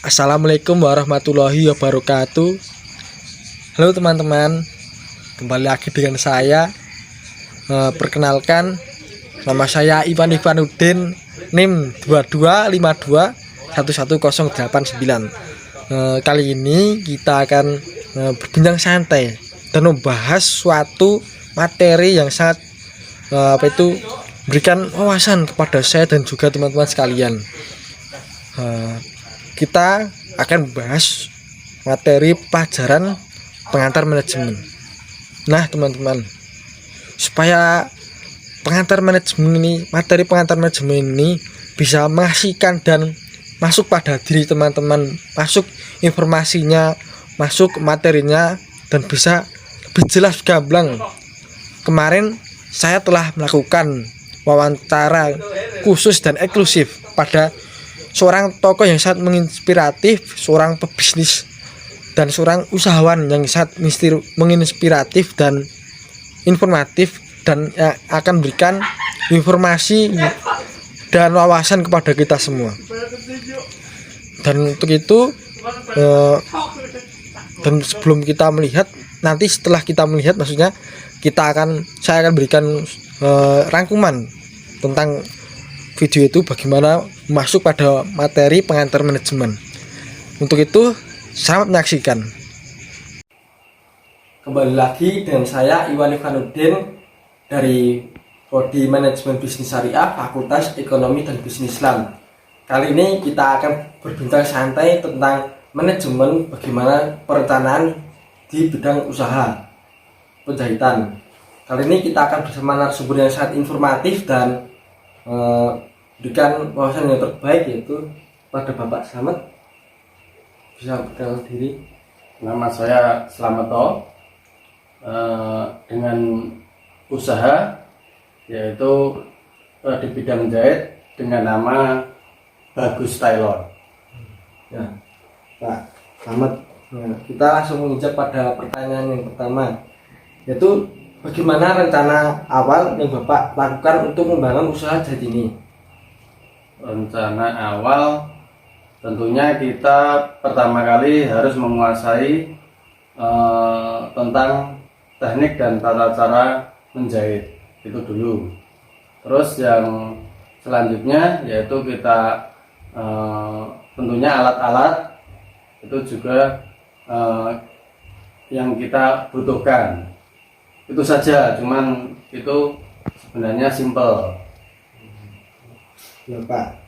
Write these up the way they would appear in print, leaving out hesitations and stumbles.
Assalamualaikum warahmatullahi wabarakatuh. Halo teman-teman, kembali lagi dengan saya. Perkenalkan, nama saya Iwan Ivanuddin, NIM 2252111089. Kali ini kita akan berbincang santai dan membahas suatu materi yang sangat berikan wawasan kepada saya dan juga teman-teman sekalian. Kita akan membahas materi pelajaran pengantar manajemen. Nah teman-teman, supaya materi pengantar manajemen ini bisa mengasihkan dan masuk pada diri teman-teman, masuk informasinya, masuk materinya, dan bisa lebih jelas gamblang. Kemarin saya telah melakukan wawancara khusus dan eksklusif pada seorang tokoh yang sangat menginspiratif, seorang pebisnis dan seorang usahawan yang sangat menginspiratif dan informatif, dan akan berikan informasi dan wawasan kepada kita semua. Dan untuk itu dan sebelum kita melihat, nanti setelah kita melihat, maksudnya saya akan berikan rangkuman tentang video itu bagaimana masuk pada materi pengantar manajemen. Untuk itu, selamat menyaksikan. Kembali lagi dengan saya Iwan Ivanuddin dari Prodi Manajemen Bisnis Syariah, Fakultas Ekonomi dan Bisnis Islam. Kali ini kita akan berbincang santai tentang manajemen, bagaimana perencanaan di bidang usaha penjahitan. Kali ini kita akan bersama narasumber yang sangat informatif dan berikan wawasan yang terbaik, yaitu pada Bapak Slamet. Bisa perkenalkan diri. Nama saya Slameto, dengan usaha yaitu di bidang jahit dengan nama Bagus Tailor. Ya, Pak Slamet, kita langsung menginjak pada pertanyaan yang pertama, yaitu bagaimana rencana awal yang Bapak lakukan untuk membangun usaha jahit ini? Rencana awal tentunya kita pertama kali harus menguasai tentang teknik dan tata cara menjahit itu dulu. Terus yang selanjutnya yaitu kita tentunya alat-alat itu juga yang kita butuhkan. Itu saja, cuman itu sebenarnya simple. Ya Pak.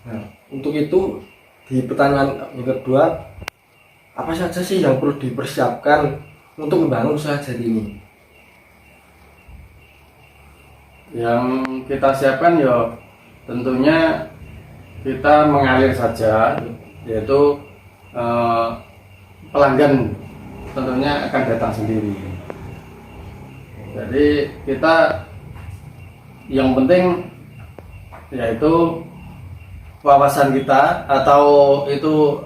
Nah, untuk itu di pertanyaan yang kedua, apa saja sih yang perlu dipersiapkan untuk membangun usaha jahit ini? Yang kita siapkan ya tentunya kita mengalir saja, yaitu pelanggan tentunya akan datang sendiri. Jadi kita yang penting yaitu wawasan kita, atau itu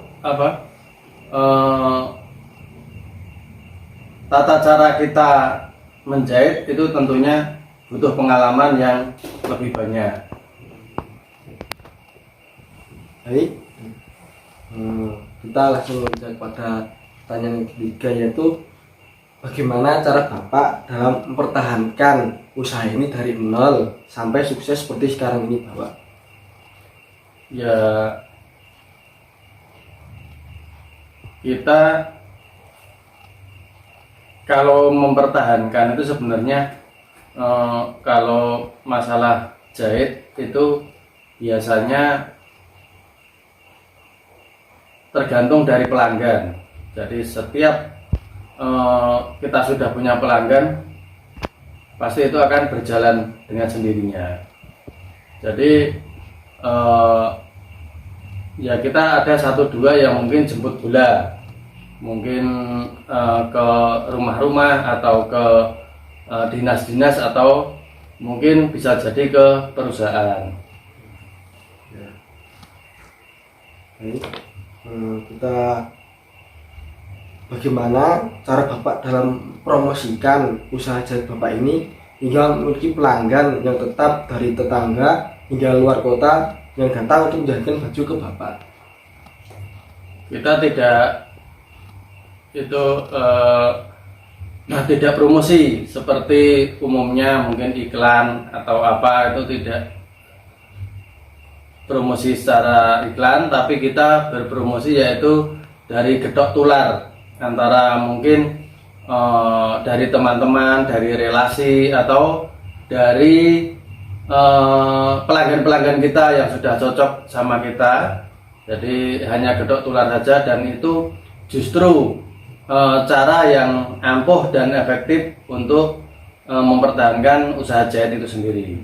tata cara kita menjahit itu tentunya butuh pengalaman yang lebih banyak. Baik, kita langsung lanjut pada pertanyaan yang ketiga, yaitu bagaimana cara Bapak dalam mempertahankan usaha ini dari nol sampai sukses seperti sekarang ini, Bapak? Ya, kita kalau mempertahankan itu sebenarnya kalau masalah jahit itu biasanya tergantung dari pelanggan. Jadi setiap kita sudah punya pelanggan, pasti itu akan berjalan dengan sendirinya. Jadi ya kita ada satu dua yang mungkin jemput bola, mungkin ke rumah-rumah atau ke dinas-dinas, atau mungkin bisa jadi ke perusahaan. Ya. Baik, kita bagaimana cara Bapak dalam promosikan usaha jahit Bapak ini hingga memiliki pelanggan yang tetap dari tetangga hingga luar kota yang datang untuk menjahitkan baju ke Bapak? kita tidak promosi seperti umumnya mungkin iklan atau apa, itu tidak promosi secara iklan, tapi kita berpromosi yaitu dari gedok tular antara mungkin dari teman-teman, dari relasi, atau dari pelanggan-pelanggan kita yang sudah cocok sama kita. Jadi hanya gedok tular saja, dan itu justru cara yang ampuh dan efektif untuk mempertahankan usaha jahit itu sendiri.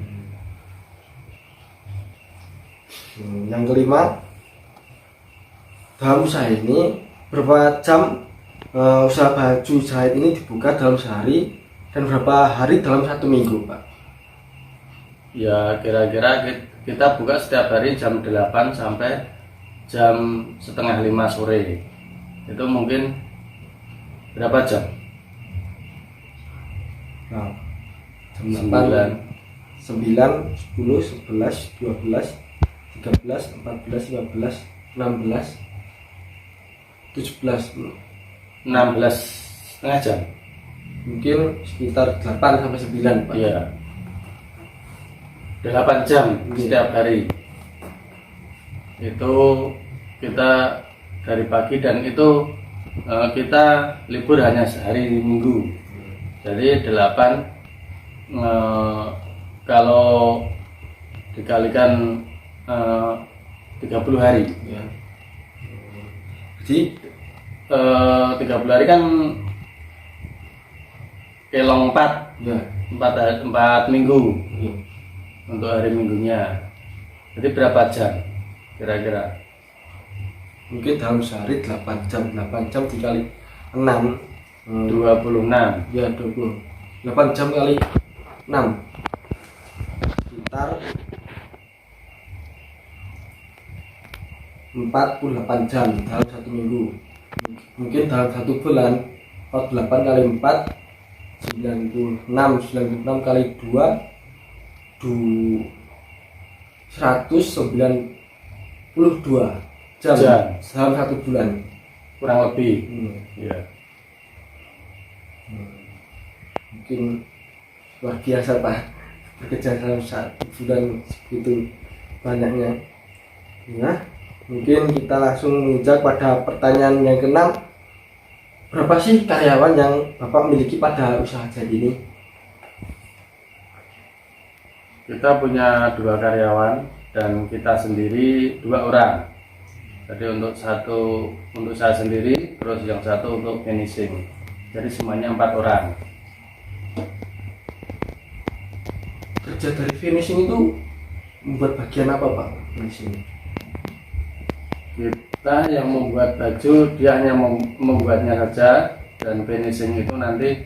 Yang kelima, dalam usaha ini berapa jam usaha baju jahit ini dibuka dalam sehari, dan berapa hari dalam 1 minggu, Pak? Ya kira-kira kita buka setiap hari jam 8 sampai jam setengah 5 sore. Itu mungkin berapa jam? Nah, jam 9, 9, 10, 11, 12, 13, 14, 15, 16, 17, 16 setengah jam. mungkin sekitar 8 sampai 9, Pak. Iya. 8 jam setiap hari. Itu kita dari pagi, dan itu kita libur hanya sehari Minggu. Jadi 8 kalau dikalikan 30 hari. Ya. Jadi 30 hari kan kelong 4, ya, 4 minggu ya. untuk hari minggunya. Jadi berapa jam kira-kira? Mungkin dalam sehari 8 jam dikali 6, 26. ya 20. 8 jam kali 6 sekitar 48 jam dalam 1 minggu. Mungkin dalam 1 bulan 48 kali 4 96 kali 2 192 jam dalam 1 bulan Kurang lebih. Ya. Mungkin luar biasa, Pak, bekerja dalam 1 bulan segitu banyaknya. Ya, mungkin kita langsung menginjak pada pertanyaan yang ke-6. Berapa sih karyawan yang Bapak miliki pada usaha jahit ini? Kita punya 2 karyawan dan kita sendiri 2 orang. Jadi untuk saya sendiri, terus yang satu untuk finishing. Jadi semuanya 4 orang. Kerja dari finishing itu membuat bagian apa, Pak? Finishing. Kita yang membuat baju, dia hanya membuatnya saja, dan finishing itu nanti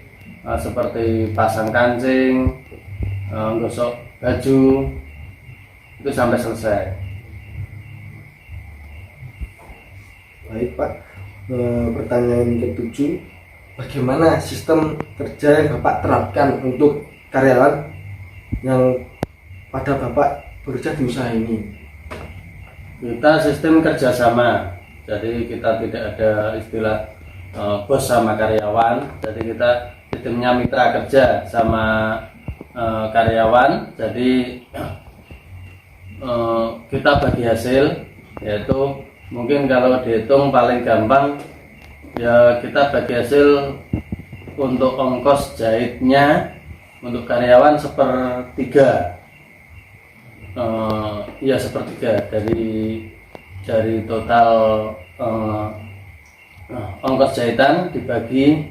seperti pasang kancing, gosok baju, itu sampai selesai. Baik, Pak. Pertanyaan ke-7, bagaimana sistem kerja yang Bapak terapkan untuk karyawan yang pada Bapak bekerja di usaha ini? Kita sistem kerjasama, jadi kita tidak ada istilah bos sama karyawan. Jadi kita sistemnya mitra kerja sama karyawan. Jadi kita bagi hasil, yaitu mungkin kalau dihitung paling gampang ya kita bagi hasil untuk ongkos jahitnya untuk karyawan 1/3. Ya 1/3 dari total ongkos jahitan dibagi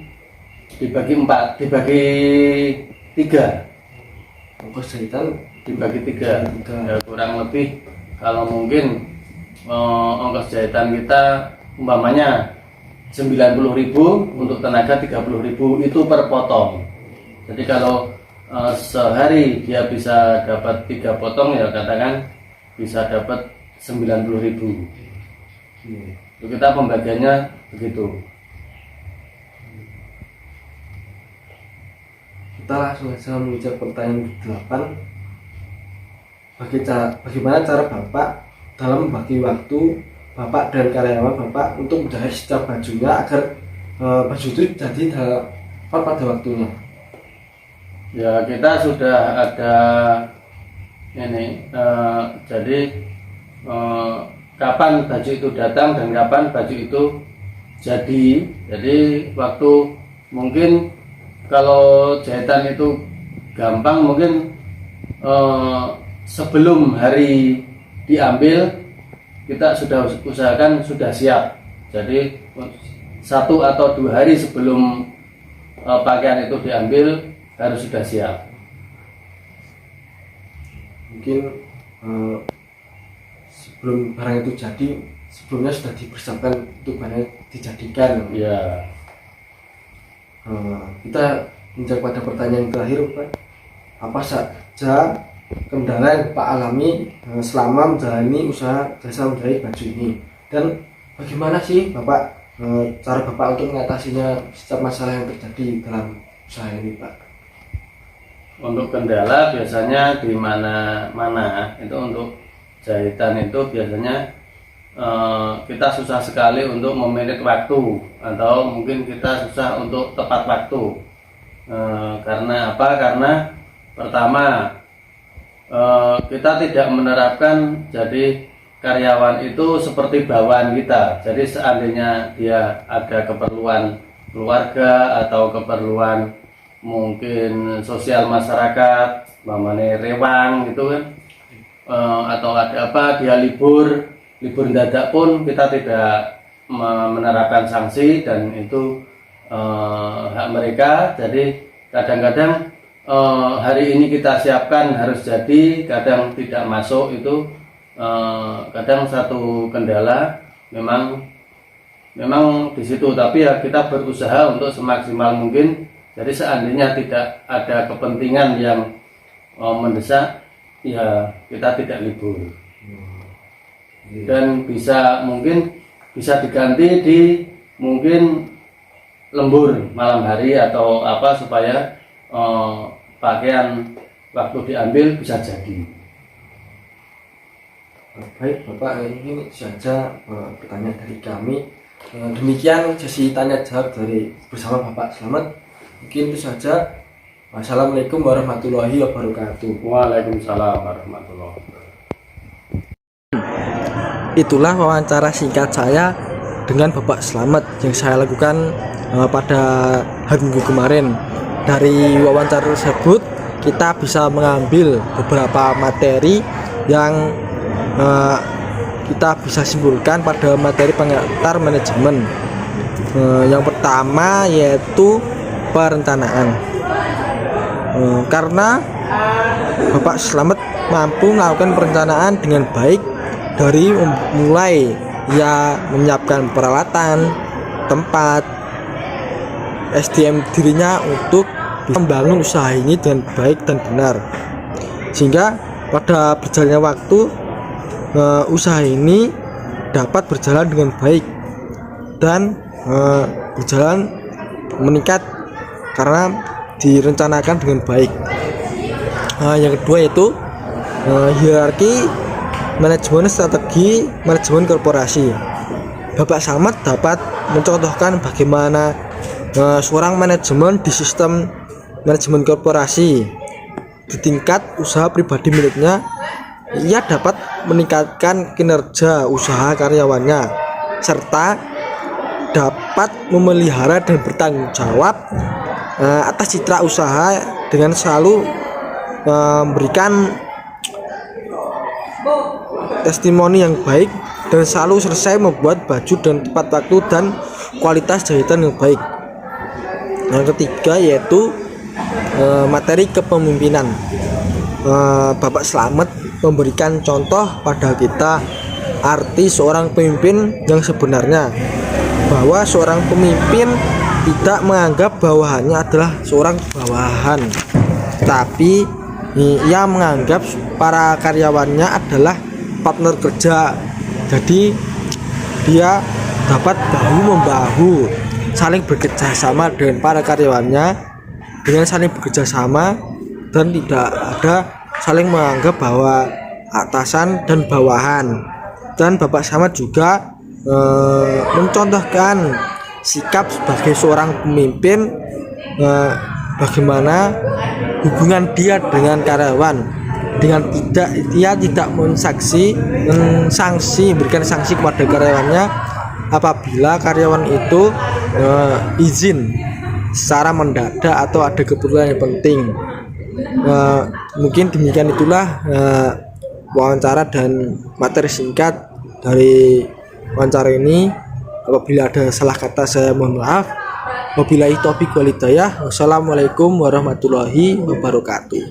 4, dibagi 3. Ongkos jahitan dibagi 3. Ya, kurang lebih kalau mungkin ongkos jahitan kita umpamanya 90.000, untuk tenaga 30.000 itu per potong. Jadi kalau sehari dia bisa dapat 3 potong, ya katakan bisa dapat 90.000. Itu kita pembagiannya begitu. Kita langsung saja mengejar pertanyaan ke-8. Bagaimana cara Bapak dalam membagi waktu Bapak dan karyawan Bapak untuk menjahit setiap bajunya agar baju itu jadi tepat pada waktunya? Ya, kita sudah ada ini, jadi kapan baju itu datang dan kapan baju itu jadi. Jadi waktu mungkin kalau jahitan itu gampang, mungkin sebelum hari diambil kita sudah usahakan sudah siap. Jadi 1 atau 2 hari sebelum pakaian itu diambil harus sudah siap. Mungkin sebelum barang itu jadi, sebelumnya sudah dipersiapkan untuk barang dijadikan. Ya. Kita menjawab pada pertanyaan terakhir, Pak. Apa saja kendala yang Pak alami selama menjalani usaha jasa menjahit baju ini, dan bagaimana sih Bapak cara Bapak untuk mengatasinya setiap masalah yang terjadi dalam usaha ini, Pak? Untuk kendala biasanya di mana-mana itu untuk jahitan itu biasanya kita susah sekali untuk memilih waktu, atau mungkin kita susah untuk tepat waktu. Karena apa? Karena pertama kita tidak menerapkan jadi karyawan itu seperti bawahan kita. Jadi seandainya dia ada keperluan keluarga atau keperluan mungkin sosial masyarakat, mamane rewang gitu kan, atau ada apa dia libur mendadak pun kita tidak menerapkan sanksi, dan itu hak mereka. Jadi kadang-kadang hari ini kita siapkan harus jadi, kadang tidak masuk. Itu kadang satu kendala memang di situ. Tapi ya kita berusaha untuk semaksimal mungkin. Jadi seandainya tidak ada kepentingan yang mendesak, ya kita tidak libur. Dan mungkin bisa diganti di mungkin lembur malam hari atau apa, supaya pakaian waktu diambil bisa jadi. Baik Bapak, ini saja pertanyaan dari kami. Demikian sesi tanya jawab dari bersama Bapak Slamet. Mungkin itu saja. Wassalamualaikum warahmatullahi wabarakatuh. Waalaikumsalam warahmatullahi wabarakatuh. Itulah wawancara singkat saya dengan Bapak Slamet yang saya lakukan pada hari Minggu kemarin. Dari wawancara tersebut kita bisa mengambil beberapa materi yang kita bisa simpulkan pada materi pengantar manajemen. Yang pertama yaitu perencanaan. Karena Bapak Slamet mampu melakukan perencanaan dengan baik, dari mulai ia menyiapkan peralatan, tempat, SDM dirinya untuk membangun usaha ini dengan baik dan benar, sehingga pada berjalannya waktu usaha ini dapat berjalan dengan baik dan berjalan meningkat karena direncanakan dengan baik. Yang kedua yaitu hierarki manajemen strategi manajemen korporasi. Bapak Slamet dapat mencontohkan bagaimana seorang manajemen di sistem manajemen korporasi di tingkat usaha pribadi miliknya, ia dapat meningkatkan kinerja usaha karyawannya serta dapat memelihara dan bertanggung jawab atas citra usaha dengan selalu memberikan testimoni yang baik dan selalu selesai membuat baju dan tepat waktu dan kualitas jahitan yang baik. Yang ketiga yaitu materi kepemimpinan. Bapak Slamet memberikan contoh pada kita arti seorang pemimpin yang sebenarnya, bahwa seorang pemimpin tidak menganggap bawahannya adalah seorang bawahan, tapi ia menganggap para karyawannya adalah partner kerja. Jadi dia dapat bahu-membahu saling bekerja sama dengan para karyawannya, dengan saling bekerja sama dan tidak ada saling menganggap bahwa atasan dan bawahan. Dan Bapak Samad juga mencontohkan sikap sebagai seorang pemimpin, bagaimana hubungan dia dengan karyawan, dengan dia tidak berikan sanksi kepada karyawannya apabila karyawan itu izin secara mendadak atau ada keperluan yang penting. Mungkin demikian itulah wawancara dan materi singkat dari wawancara ini. Apabila ada salah kata saya mohon maaf. Wabillahi taufiq wal hidayah. Wassalamualaikum warahmatullahi wabarakatuh.